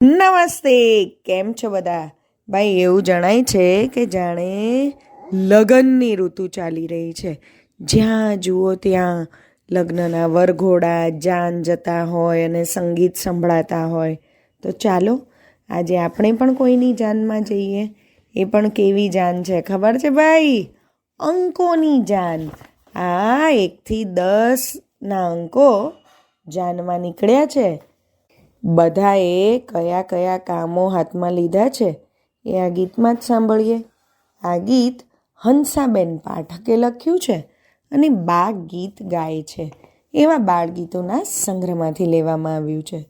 નમસ્તે, કેમ છો બધા? ભાઈ, એવું જણાય છે કે જાણે લગ્નની ઋતુ ચાલી રહી છે. જ્યાં જુઓ ત્યાં લગ્નના વરઘોડા જાન જતા હોય અને સંગીત સંભળાતા હોય. તો ચાલો આજે આપણે પણ કોઈની જાનમાં જઈએ. એ પણ કેવી જાન છે ખબર છે ભાઈ? અંકોની જાન. આ 1 થી 10 અંકો જાનમાં નીકળ્યા છે. બધાએ કયા કયા કામો હાથમાં લીધા છે એ આ ગીતમાં જ સાંભળીએ. આ ગીત હંસાબેન પાઠકે લખ્યું છે અને બા ગીત ગાય છે. એવા બાળગીતોના સંગ્રહમાંથી લેવામાં આવ્યું છે.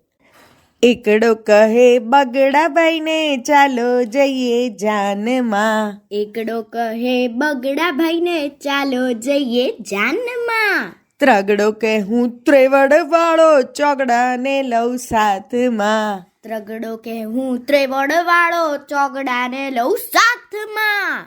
એકડો કહે બગડાભાઈને ચાલો જઈએ જાનમાં. એકડો કહે બગડાભાઈને ચાલો જઈએ જાનમાં. ત્રગડો કે હું ત્રેવડ વાળો ચોગડાને લઉં સાથમાં. ત્રગડો કે હું ત્રેવડ વાળો ચોગડાને લઉં સાથમાં.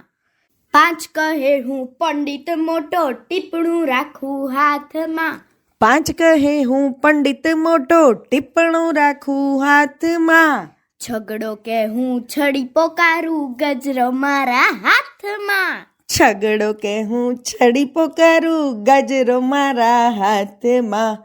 5 કહે હું પંડિત મોટો ટીપણું રાખું હાથમાં. 5 કહે હું પંડિત મોટો ટીપણું રાખું હાથમાં. 6 કે હું છડી પોકારું ગજરો મારા હાથમાં. 6 કે હું છડી પોકારું ગજરો મારા હાથમાં.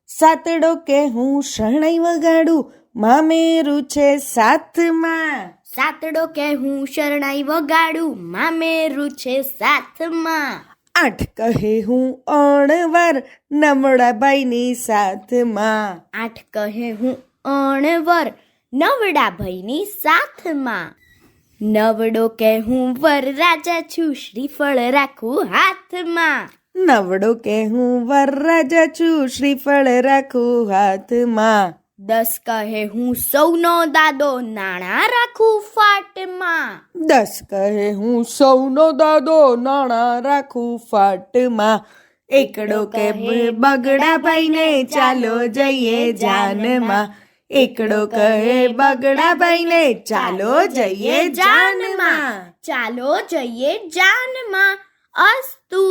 7 કે હું શરણાઈ વગાડું મામેરું છે સાથમાં. 7 કે હું શરણાઈ વગાડું મામેરું છે સાથમાં. 8 કહે હું અણવર નમળાભાઈની સાથમાં. 8 કહે હું અણવર નવડાભાઈની સાથમાં. 9 કે હું વરરાજા છું શ્રીફળ રાખું હાથમાં. 9 કે હું વરરાજા છું શ્રીફળ રાખું હાથમાં. 10 કહે હું સૌનો દાદો નાણાં રાખું ફાટમાં. 10 કહે હું સૌનો દાદો નાણાં રાખું ફાટમાં. એકડો કે બગડાભાઈને ચાલો જઈએ જાનમાં. એકડો કહે બગડાભાઈને ચાલો જઈએ જાનમાં. ચાલો જઈએ જાનમાં. અસ્તુ.